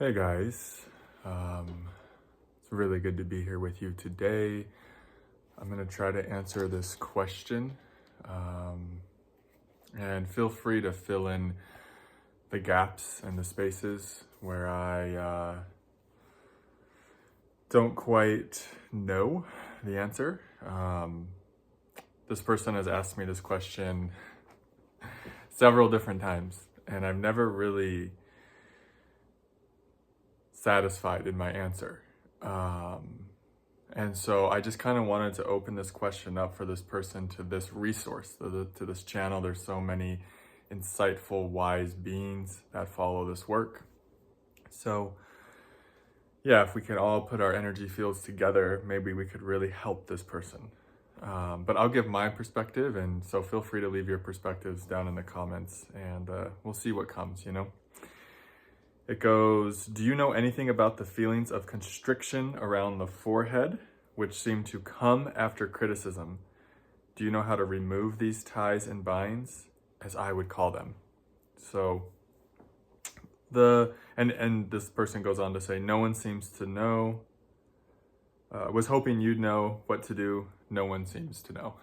Hey guys, it's really good to be here with you today. I'm going to try to answer this question, and feel free to fill in the gaps and the spaces where I don't quite know the answer. This person has asked me this question several different times, and I've never really satisfied in my answer. And so I just kind of wanted to open this question up for this person, to this resource, to this channel. There's so many insightful, wise beings that follow this work. So yeah, if we could all put our energy fields together, maybe we could really help this person. But I'll give my perspective, and so feel free to leave your perspectives down in the comments, and we'll see what comes, It goes, do you know anything about the feelings of constriction around the forehead, which seem to come after criticism? Do you know how to remove these ties and binds, as I would call them? So and this person goes on to say, no one seems to know. Was hoping you'd know what to do. No one seems to know.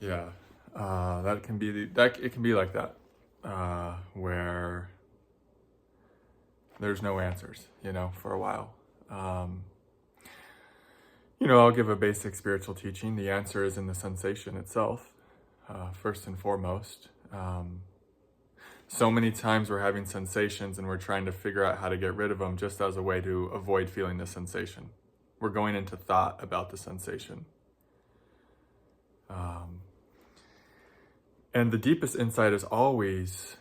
Yeah, it can be like that, where there's no answers, for a while. I'll give a basic spiritual teaching. The answer is in the sensation itself, first and foremost. So many times we're having sensations and we're trying to figure out how to get rid of them just as a way to avoid feeling the sensation. We're going into thought about the sensation. And the deepest insight is always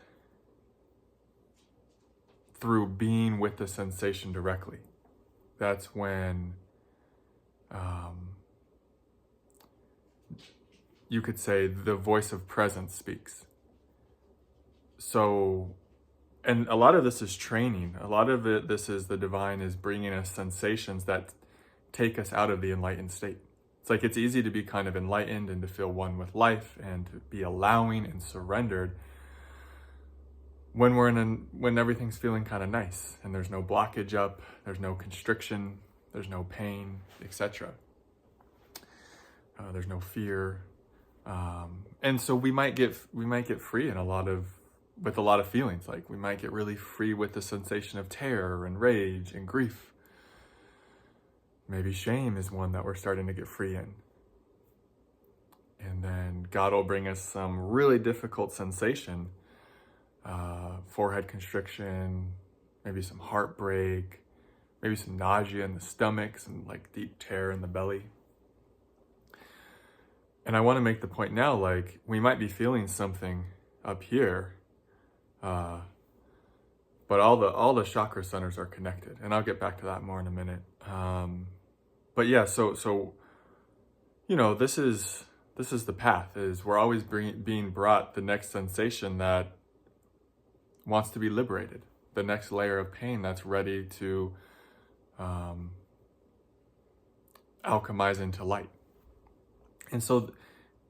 through being with the sensation directly. That's when you could say the voice of presence speaks. So, and a lot of this is training. A lot of this is the divine is bringing us sensations that take us out of the enlightened state. It's like it's easy to be kind of enlightened and to feel one with life and to be allowing and surrendered when when everything's feeling kind of nice and there's no blockage up, there's no constriction, there's no pain, etc. There's no fear, and so we might get free with a lot of feelings. Like we might get really free with the sensation of terror and rage and grief. Maybe shame is one that we're starting to get free in. And then God will bring us some really difficult sensation, forehead constriction, maybe some heartbreak, maybe some nausea in the stomach, some like deep tear in the belly. And I want to make the point now, like we might be feeling something up here, but all the chakra centers are connected, and I'll get back to that more in a minute. But yeah, so this is the path. Is we're always being brought the next sensation that wants to be liberated, the next layer of pain that's ready to alchemize into light. And so,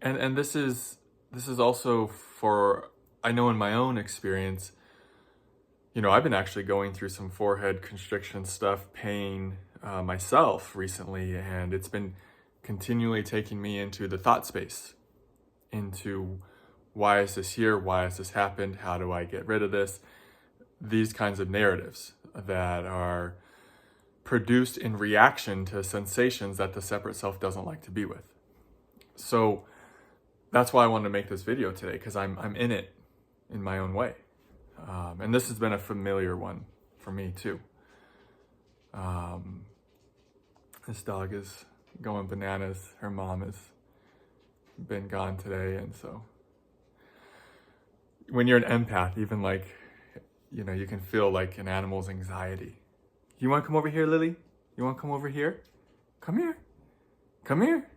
and this is also for, I know in my own experience, I've been actually going through some forehead constriction stuff, pain myself recently, and it's been continually taking me into the thought space, into why is this here? Why has this happened? How do I get rid of this? These kinds of narratives that are produced in reaction to sensations that the separate self doesn't like to be with. So that's why I wanted to make this video today, because I'm in it in my own way. And this has been a familiar one for me too. This dog is going bananas. Her mom has been gone today. And so when you're an empath, even like, you can feel like an animal's anxiety. You want to come over here, Lily? You want to come over here? Come here. Come here.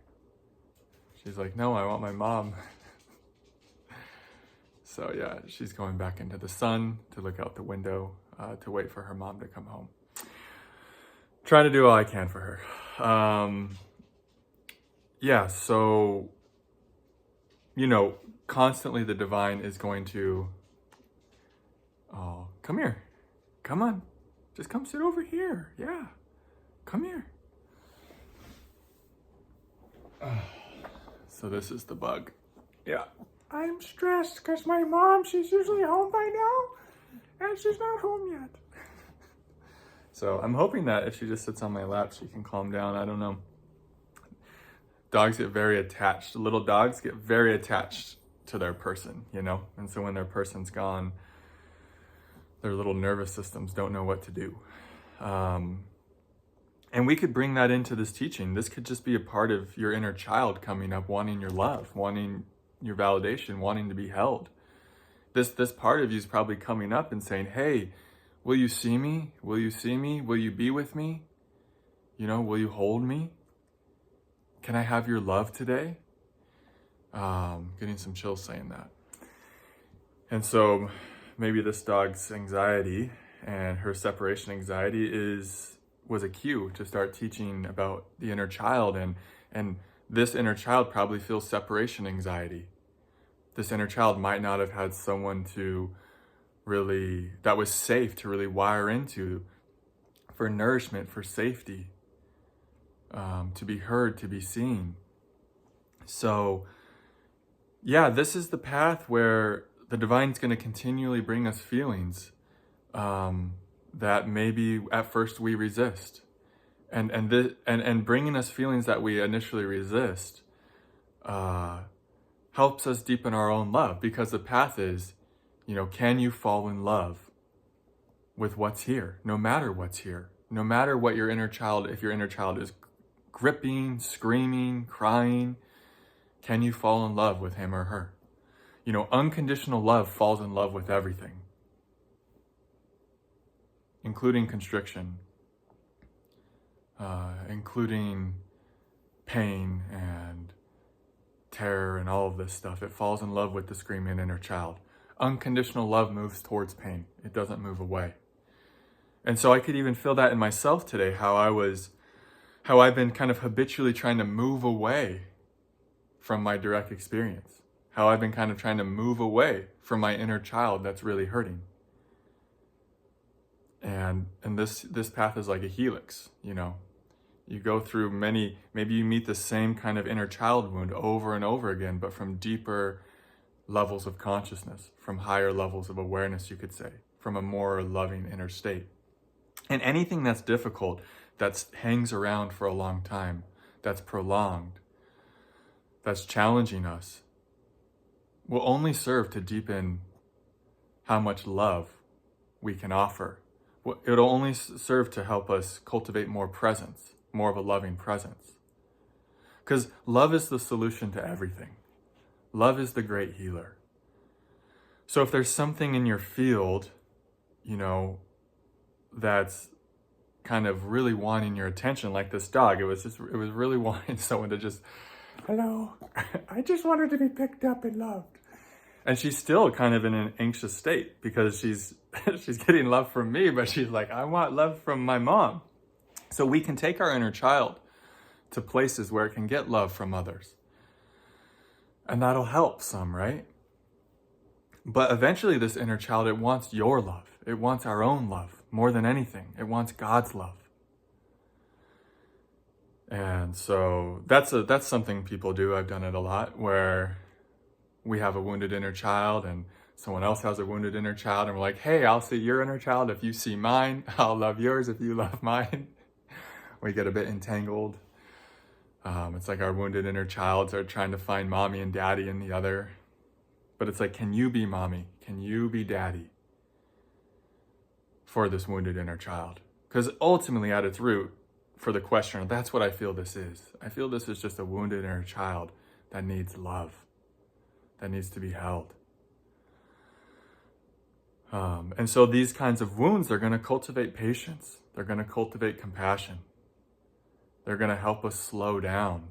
She's like, no, I want my mom. So yeah, she's going back into the sun to look out the window to wait for her mom to come home. Trying to do all I can for her. Yeah, so, constantly the divine is going to, oh, come here. Come on. Just come sit over here. Yeah. Come here. So this is the bug. Yeah. I'm stressed because my mom, she's usually home by now, and she's not home yet. So I'm hoping that if she just sits on my lap, she can calm down. I don't know. Dogs get very attached. Little dogs get very attached to their person, you know? And so when their person's gone, their little nervous systems don't know what to do. And we could bring that into this teaching. This could just be a part of your inner child coming up, wanting your love, wanting your validation, wanting to be held. This part of you is probably coming up and saying, hey, will you see me? Will you see me? Will you be with me? You know, will you hold me? Can I have your love today? Getting some chills saying that. And so maybe this dog's anxiety and her separation anxiety was a cue to start teaching about the inner child, and this inner child probably feels separation anxiety. This inner child might not have had someone that was safe to really wire into for nourishment, for safety, to be heard, to be seen. So yeah, this is the path where the divine's going to continually bring us feelings that maybe at first we resist, and bringing us feelings that we initially resist helps us deepen our own love, because the path is, you know, can you fall in love with what's here, no matter what's here, no matter what your inner child, if your inner child is gripping, screaming, crying, can you fall in love with him or her? You know, unconditional love falls in love with everything, including constriction, including pain and terror and all of this stuff. It falls in love with the screaming inner child. Unconditional love moves towards pain. It doesn't move away. And so I could even feel that in myself today, how I've been kind of habitually trying to move away from my direct experience. How I've been kind of trying to move away from my inner child that's really hurting. And this path is like a helix, you know. You go through maybe you meet the same kind of inner child wound over and over again, but from deeper levels of consciousness, from higher levels of awareness, you could say, from a more loving inner state. And anything that's difficult, that hangs around for a long time, that's prolonged, that's challenging us, will only serve to deepen how much love we can offer. It'll only serve to help us cultivate more presence, more of a loving presence. Because love is the solution to everything. Love is the great healer. So if there's something in your field, you know, that's kind of really wanting your attention, like this dog, it was really wanting someone to just, hello, I just wanted to be picked up and loved. And she's still kind of in an anxious state because she's getting love from me, but she's like, I want love from my mom. So we can take our inner child to places where it can get love from others. And that'll help some, right? But eventually this inner child, it wants your love. It wants our own love more than anything. It wants God's love. And so that's something people do. I've done it a lot, where we have a wounded inner child and someone else has a wounded inner child, and we're like, hey, I'll see your inner child if you see mine. I'll love yours if you love mine. We get a bit entangled. It's like our wounded inner childs are trying to find mommy and daddy in the other. But it's like, can you be mommy? Can you be daddy for this wounded inner child? Because ultimately at its root, for the questioner, that's what I feel this is. I feel this is just a wounded inner child that needs love, that needs to be held. And so these kinds of wounds, they're going to cultivate patience. They're going to cultivate compassion. They're going to help us slow down.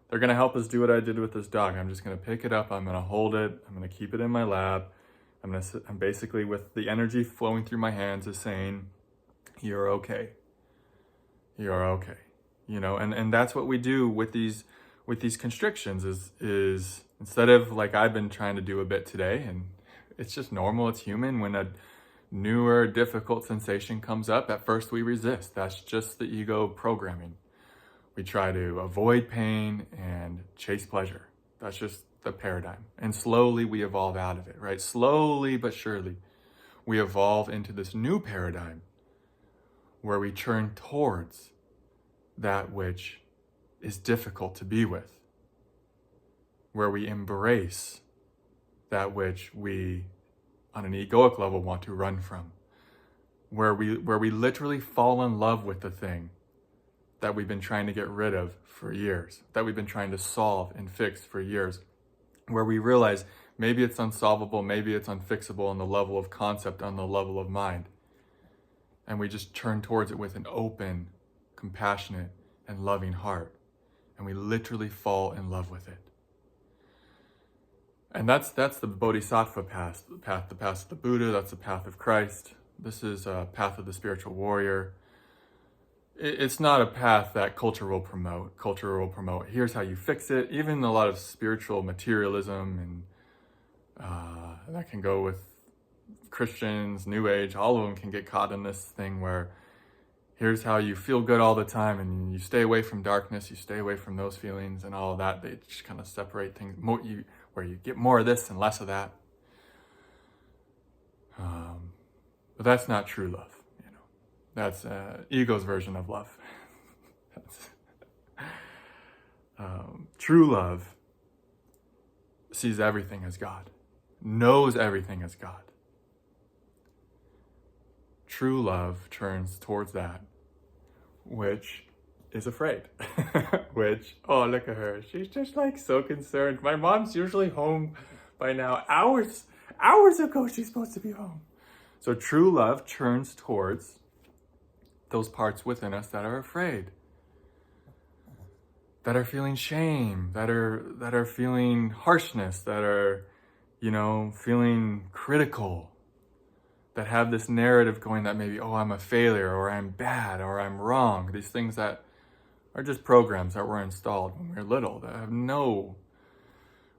They're going to help us do what I did with this dog. I'm just going to pick it up. I'm going to hold it. I'm going to keep it in my lap. I'm basically, with the energy flowing through my hands, is saying, you're okay. You're okay. You know, and that's what we do with these constrictions is instead of, like I've been trying to do a bit today, and it's just normal, it's human, when a newer, difficult sensation comes up, at first we resist. That's just the ego programming. We try to avoid pain and chase pleasure. That's just the paradigm. And slowly we evolve out of it, right? Slowly but surely we evolve into this new paradigm where we turn towards that which is difficult to be with, where we embrace that which we, on an egoic level, want to run from, where we literally fall in love with the thing that we've been trying to get rid of for years, that we've been trying to solve and fix for years, where we realize maybe it's unsolvable, maybe it's unfixable on the level of concept, on the level of mind. And we just turn towards it with an open, compassionate, and loving heart. And we literally fall in love with it. And that's the Bodhisattva path, the path of the Buddha, that's the path of Christ. This is a path of the spiritual warrior. It's not a path that culture will promote. Culture will promote, here's how you fix it. Even a lot of spiritual materialism, and that can go with Christians, New Age, all of them can get caught in this thing where here's how you feel good all the time, and you stay away from darkness, you stay away from those feelings and all of that. They just kind of separate things, where you get more of this and less of that. But that's not true love. That's ego's version of love. True love sees everything as God, knows everything as God. True love turns towards that which is afraid. Which, oh, look at her. She's just like so concerned. My mom's usually home by now. Hours ago she's supposed to be home. So true love turns towards those parts within us that are afraid, that are feeling shame, that are feeling harshness, that are, feeling critical, that have this narrative going that maybe, oh, I'm a failure, or I'm bad, or I'm wrong. These things that are just programs that were installed when we were little that have no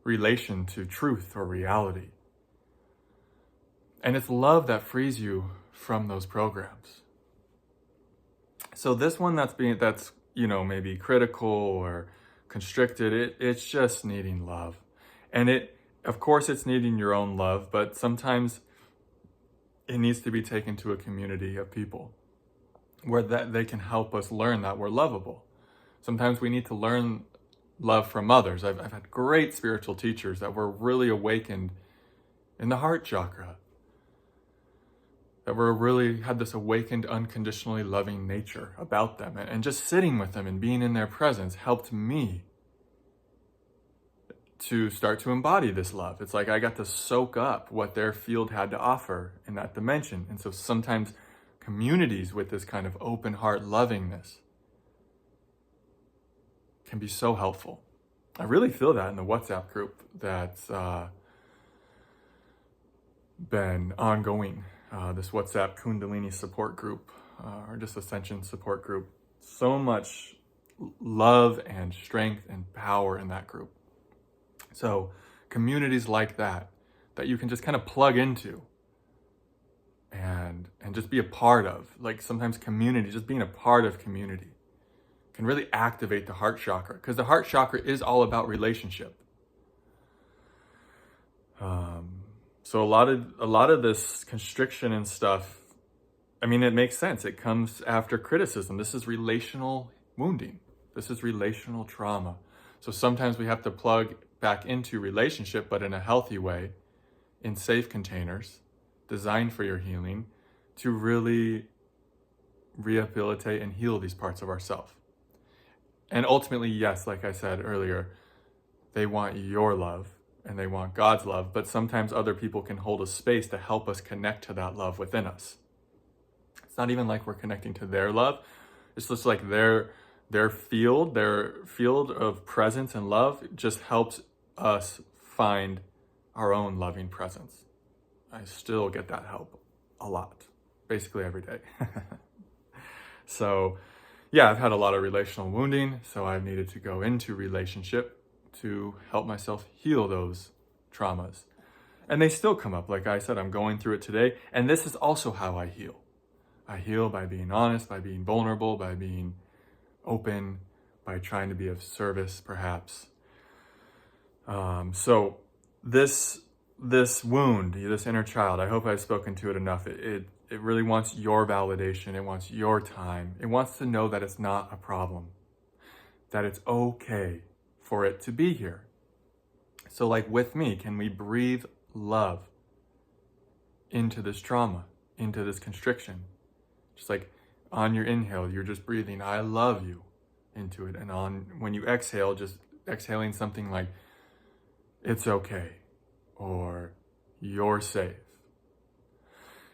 relation to truth or reality. And it's love that frees you from those programs. So this one that's maybe critical or constricted, it's just needing love. And of course it's needing your own love, but sometimes it needs to be taken to a community of people where they can help us learn that we're lovable. Sometimes we need to learn love from others. I've had great spiritual teachers that were really awakened in the heart chakra, that were really had this awakened, unconditionally loving nature about them. And just sitting with them and being in their presence helped me to start to embody this love. It's like I got to soak up what their field had to offer in that dimension. And so sometimes communities with this kind of open heart lovingness can be so helpful. I really feel that in the WhatsApp group that's been ongoing. This WhatsApp Kundalini support group, or just Ascension support group. So much love and strength and power in that group. So communities like that you can just kind of plug into and just be a part of. Like sometimes community, just being a part of community can really activate the heart chakra, because the heart chakra is all about relationship. So a lot of this constriction and stuff, it makes sense. It comes after criticism. This is relational wounding. This is relational trauma. So sometimes we have to plug back into relationship, but in a healthy way, in safe containers, designed for your healing, to really rehabilitate and heal these parts of ourselves. And ultimately, yes, like I said earlier, they want your love and they want God's love, but sometimes other people can hold a space to help us connect to that love within us. It's not even like we're connecting to their love. It's just like their field of presence and love just helps us find our own loving presence. I still get that help a lot, basically every day. So yeah, I've had a lot of relational wounding, so I've needed to go into relationship to help myself heal those traumas. And they still come up. Like I said, I'm going through it today. And this is also how I heal. I heal by being honest, by being vulnerable, by being open, by trying to be of service, perhaps. So this wound, this inner child, I hope I've spoken to it enough. It really wants your validation. It wants your time. It wants to know that it's not a problem, that it's okay for it to be here. So like with me, can we breathe love into this trauma, into this constriction? Just like on your inhale, you're just breathing, I love you into it. And when you exhale, just exhaling something like, it's okay, or you're safe.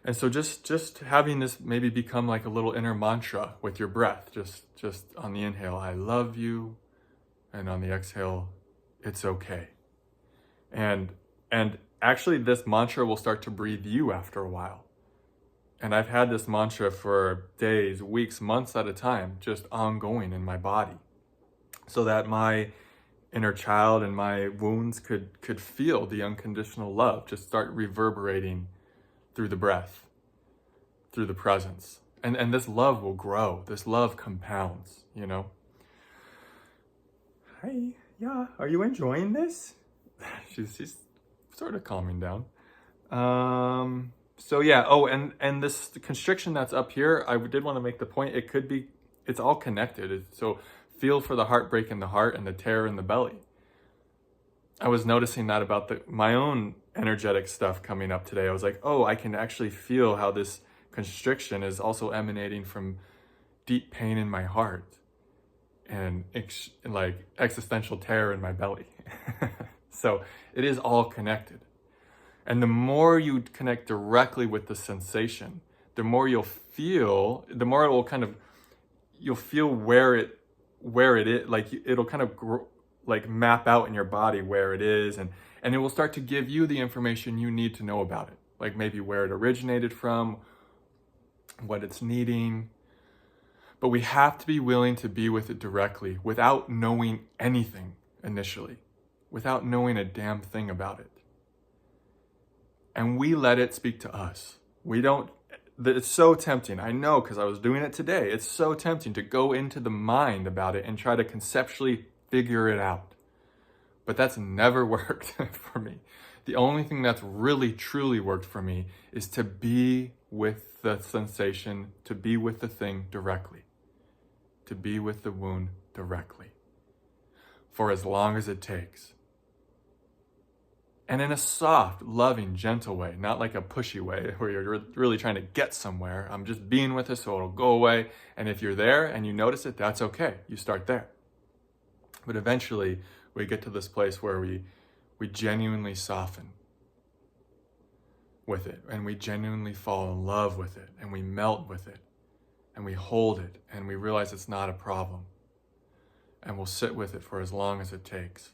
And so just having this maybe become like a little inner mantra with your breath, just on the inhale, I love you. And on the exhale, it's okay. And actually this mantra will start to breathe you after a while. And I've had this mantra for days, weeks, months at a time, just ongoing in my body, so that my inner child and my wounds could feel the unconditional love just start reverberating through the breath, through the presence. And this love will grow. This love compounds, you know? Hi, yeah, are you enjoying this? She's sort of calming down. So yeah, and this constriction that's up here, I did want to make the point, it's all connected. So feel for the heartbreak in the heart and the tear in the belly. I was noticing that about my own energetic stuff coming up today. I was like, oh, I can actually feel how this constriction is also emanating from deep pain in my heart and like existential terror in my belly. So it is all connected. And the more you connect directly with the sensation, the more you'll feel, the more it will you'll feel where it is, like it'll kind of like map out in your body where it is, and it will start to give you the information you need to know about it, like maybe where it originated from, what it's needing. But we have to be willing to be with it directly without knowing anything initially, without knowing a damn thing about it. And we let it speak to us. It's so tempting. I know, because I was doing it today. It's so tempting to go into the mind about it and try to conceptually figure it out. But that's never worked for me. The only thing that's really, truly worked for me is to be with the sensation, to be with the thing directly, to be with the wound directly, for as long as it takes. And in a soft, loving, gentle way, not like a pushy way where you're really trying to get somewhere. I'm just being with it so it'll go away. And if you're there and you notice it, that's okay. You start there. But eventually we get to this place where we genuinely soften with it, and we genuinely fall in love with it, and we melt with it, and we hold it, and we realize it's not a problem. And we'll sit with it for as long as it takes.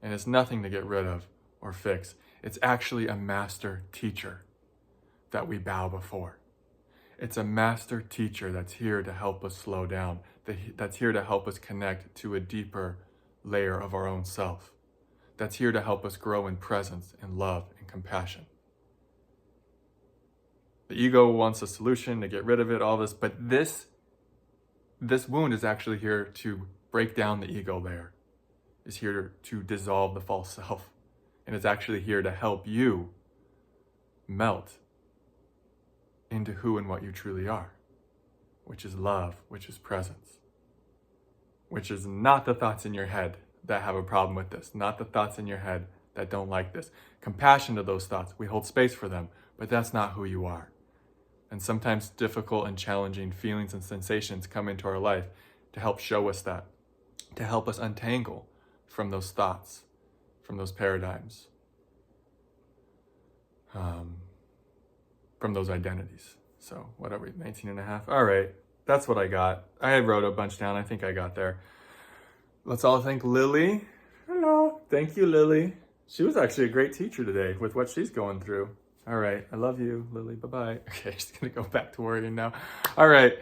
And it's nothing to get rid of or fix. It's actually a master teacher that we bow before. It's a master teacher that's here to help us slow down, that's here to help us connect to a deeper layer of our own self, that's here to help us grow in presence and love and compassion. The ego wants a solution to get rid of it, all this, but this wound is actually here to break down the ego layer, is here to dissolve the false self, and is actually here to help you melt into who and what you truly are, which is love, which is presence, which is not the thoughts in your head that have a problem with this, not the thoughts in your head that don't like this. Compassion to those thoughts, we hold space for them, but that's not who you are. And sometimes difficult and challenging feelings and sensations come into our life to help show us that, to help us untangle from those thoughts, from those paradigms, from those identities. So what are we, 19 and a half? All right, that's what I got. I wrote a bunch down. I think I got there. Let's all thank Lily. Hello. Thank you, Lily. She was actually a great teacher today with what she's going through. All right, I love you, Lily. Bye-bye. Okay, just gonna go back to worrying now. All right,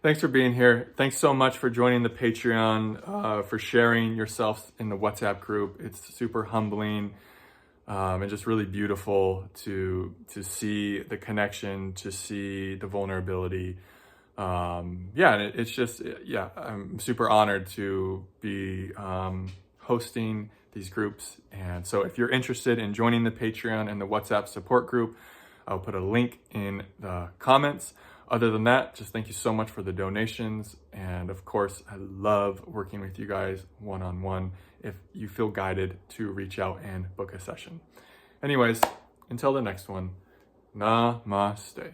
thanks for being here. Thanks so much for joining the Patreon, for sharing yourself in the WhatsApp group. It's super humbling. and just really beautiful to see the connection, to see the vulnerability. Yeah, and it's just, yeah, I'm super honored to be hosting these groups. And so if you're interested in joining the Patreon and the WhatsApp support group, I'll put a link in the comments. Other than that, just thank you so much for the donations. And of course, I love working with you guys one-on-one if you feel guided to reach out and book a session. Anyways, until the next one, namaste.